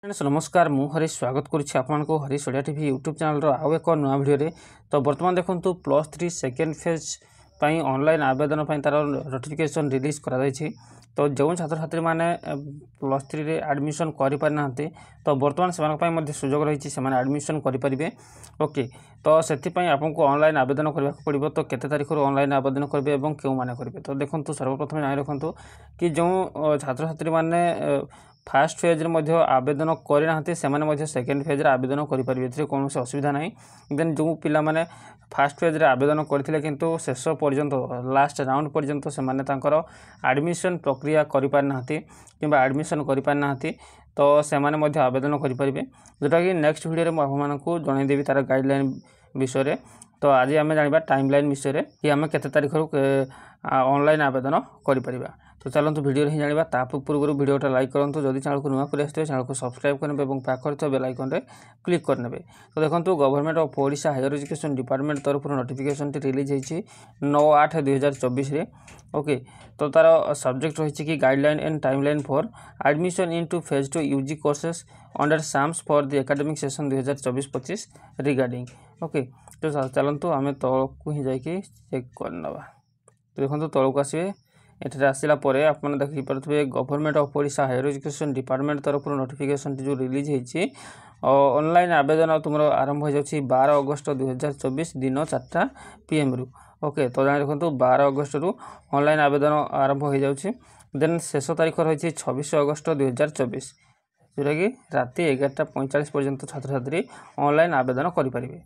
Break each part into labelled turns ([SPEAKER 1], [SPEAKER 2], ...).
[SPEAKER 1] Friends नमस्कार मु हरीश स्वागत करुच्ची आपको Harish Odia TV YouTube channel आउ एक नुआ भिडियो। तो बर्तमान देखो +3 सेकेंड फेज पाई ऑनलाइन आवेदन तार नोटिफिकेशन रिलीज करा। तो जो छात्र छात्री मैंने +3 रे एडमिशन करें तो बर्तमान से सुजोग रही से एडमिशन करेंगे। ओके तो से आपको ऑनलाइन आवेदन करने पड़ो। तो केते तारीख ऑनलाइन आवेदन करेंगे और क्यों मैंने करेंगे। तो देखो सर्वप्रथम जानी रखु कि जो छात्र छात्री मैंने फास्ट फेज्रे आवेदन करना सेकेंड फेज्रे आवेदन करेंगे कौन असुविधा ना। देन जो पिला माने फास्ट फेज्रे आवेदन करते किंतु शेष पर्यंत लास्ट राउंड पर्यंत से एडमिशन प्रक्रिया करें कि एडमिशन करें तो से आवेदन करेंगे जोटा कि नेक्स्ट वीडियो में आपको जनईदेवी तार गाइडलाइन विषय। तो आज आम जाना टाइमलाइन विषय कि आम केते तारीख ऑनलाइन आवेदन करें। तो चलते वीडियो ही जाना ता पूर्व वीडियोटा लाइक करूँ। जदि चैनल को नुआ कर चैनल को सब्सक्राइब करेंगे और पाखर बेल आइकन रे क्लिक करने। तो देखो government of Odisha higher education department तरफ नोटिफिकेशन रिलीज होती 9/8/2024 रे। ओके तो तार सब्जेक्ट रही कि guideline and timeline for admission into phase 2 UG courses under SAMS for the academic session 2024-25 regarding. Okay तो चलतु आम तौक ही जाकि चेक करना। तो देखो तौक आसवे ये आसला आप देखिपे government of Odisha higher education department तरफ नोटिफिकेशन जो रिलीज होती ऑनलाइन आवेदन तुम आरंभ हो जाए 12 अगस्त 2024 दिन 4टा PM रु। ओके तो जान रखु 12 अगस्त रु ऑनलाइन आवेदन आरंभ हो जाए। देन शेष तारीख रही 26 अगस्त 2024 जोटा कि राति 11:45 पर्यंत छात्र छात्री ऑनलाइन आवेदन करेंगे।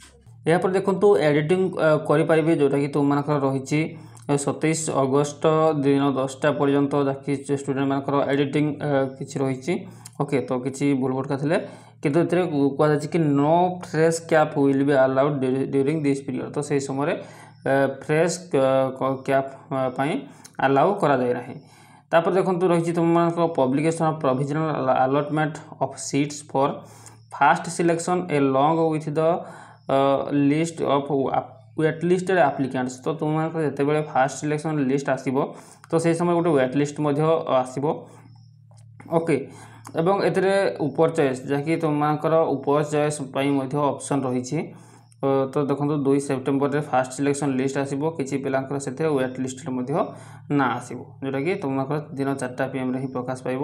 [SPEAKER 1] यापर देखो एडिटिंग करेंगे जोटा कि तुम रही 27 अगस्त दिन 10टा पर्यंत जहाँकि स्टूडेंट मानकर एडिटिंग किसी रही। ओके तो किसी भूल भटका थे किंतु कहुच्छे कि no fresh cap will be allowed during this period. तो सही समय फ्रेश कैप अलाउ करा जाए ना। तापर देखो रही तुम publication of provisional allotment of seats for first selection along with the list of wait listed applicants. तो तुम जिते फास्ट सिलेक्शन लिस्ट आसो तो से समय गोटे वेट लिस्ट आसो। ओके एवं एथिरे ऊपर चॉइस जहाँकि तुम ऊपर चॉइस ऑप्शन रही। तो देखो 2 सेप्टेम्बर रे फास्ट सिलेक्शन लिस्ट आसो किसी पिलांकर से वेट लिस्ट ना आसो जोटा कि तुम दिन 4टा PM रे ही प्रकाश पाइब।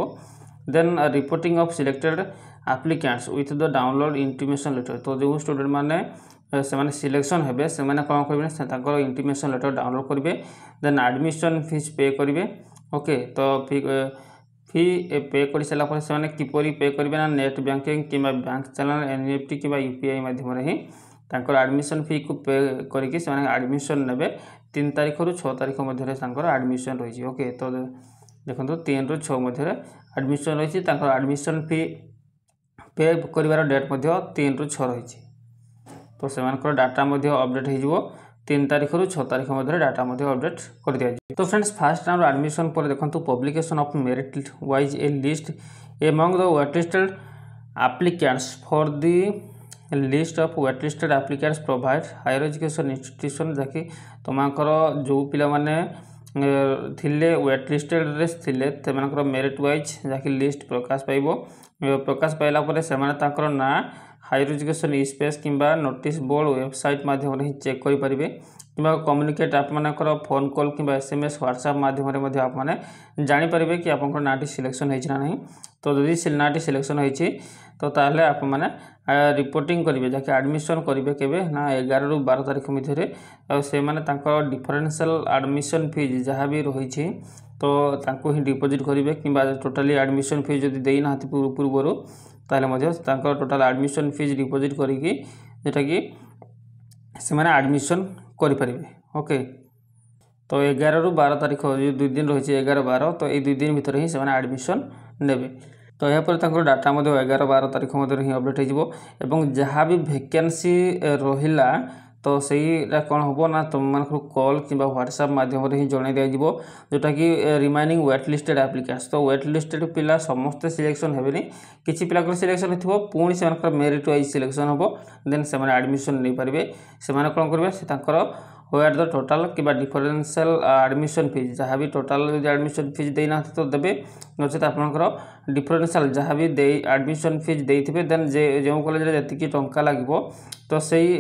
[SPEAKER 1] Then reporting of selected applicants with the download intimation letter. तो जो स्टूडेंट माने से सिलेक्शन हेबे से कौन करेंगे इंटीमेशन लेटर डाउनलोड करेंगे। देन एडमिशन फीस पे करेंगे। ओके तो फी पे कर सारापर से किपरि पे करेंगे ना नेट बैंकिंग कि बैंक चैनल NFT कि UPI माध्यम ही एडमिशन फी को पे करके एडमिशन ने 3 तारीख रु 6 तारीख मध्य एडमिशन रही। ओके तो देखो 3 ରୁ 6 मध्य एडमिशन रही। एडमिशन फी पे कर डेट 3 ରୁ 6 रही। तो से डाटा अपडेट हो 3 तारीख रु 6 तारीख मध्य डाटा अपडेट कर दिया। तो फ्रेंड्स फास्ट राउंड एडमिशन पर देखो publication of merit wise a list among the waitlisted applicants for the list of waitlisted applicants provide higher education institution जहाँकि तुमकर जो पिला माने थिले वेटलिस्टेड रे थिले सेमानकर मेरिट वाइज जहाँकि लिस्ट प्रकाश पाइब। प्रकाश पाइला परे सेमाने तांकर ना हायर एजुकेशन स्पेस किंबा नोटिस बोर्ड वेबसाइट माध्यम ही चेक करेंगे कि कम्युनिकेट आपनकर फोन कॉल कि SMS व्हाट्सएप माध्यम आप जानीपर कि आप नाटी सिलेक्शन होना नहीं। तो जदि नाटी सिलेक्शन होती तो ताहले आप माने रिपोर्टिंग करेंगे जहाँकि एडमिशन करेंगे केबे ना 11 ରୁ 12 तारीख मध्य से डिफरेंशियल एडमिशन फीस जहाँ भी रही तो तांको ही डिपोजिट करेंगे कि टोटाली एडमिशन फीस जदि देना पूर्व ताहले टोटाल एडमिशन फीस डिपोजिट करिकी जेटा कि से एडमिशन करेंगे। ओके तो 11 ରୁ 12 तारीख जो 2 दिन रही 11-12 तो ये 2 दिन भितर ही से एडमिशन नेबे। तो यापर डाटा 11-12 तारीख मध्य ही अपडेट हो जहाँ भी वैकेंसी रहिला तो सहीटा कौन हम ना तुम मान कॉल कि व्हाट्सएप माध्यम ही जन दिज्व जोटा कि रिमाइनिंग वेट लिस्टेड एप्लिकेंट्स। तो वेट लिस्टेड पिला समस्ते सिलेक्शन हेबेनी किसी पिला सिलेक्शन हो पुणी से मेरिट वाइज सिलेक्शन हम देन से एडमिशन नहीं पारे से कौन करेंगे से वेयर द टोटाल कि डिफरेंशियल एडमिशन फीस जहाँ भी टोटाल जो एडमिशन फीस देना तो देवे नचेत आपंकर डिफरेंशियल जहाँ भी एडमिशन फीस देते देन जो कॉलेज जी टंका लगे तो सही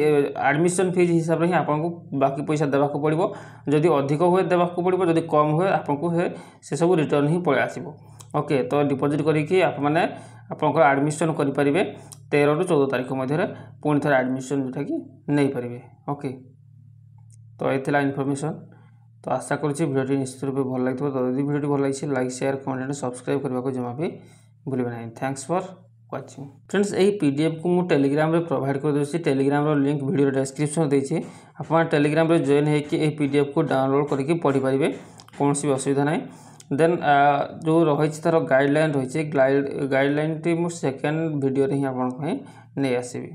[SPEAKER 1] एडमिशन फीस हिसाब से ही आपको बाकी पैसा देवाक पड़ो जदि अधिक हुए देवाक पड़ो जदि कम हुए आपको से सब रिटर्न ही पलि आसो ओके। तो डिपोजिट करके आपने आपंकर एडमिशन करेंगे 13 ରୁ 14 तारीख मध्य पुणी थे एडमिशन जोटा कि नहीं पारे ओके। तो ये इनफॉरमेशन तो आशा करुँची भिडियो निश्चित रूप भल लगे तो यदि भिडियो भल लगी लाइक शेयर कमेंट सब्सक्राइब करने को जमा भी भूलें ना। Thanks for watching friends. यही पीडीएफ को मुझे टेलीग्राम रे प्रोवाइड कर दूसरी टेलीग्राम लिंक वीडियो डिस्क्रिप्शन देती आप टेलीग्राम रे जॉइन होकर पीडीएफ को डाउनलोड करके पढ़ी पारे कौन भी असुविधा ना। देन जो रही तार गाइडलाइन रही गाइडलाइन टी मुझे सेकेंड वीडियो ही आपको नहीं आसबी।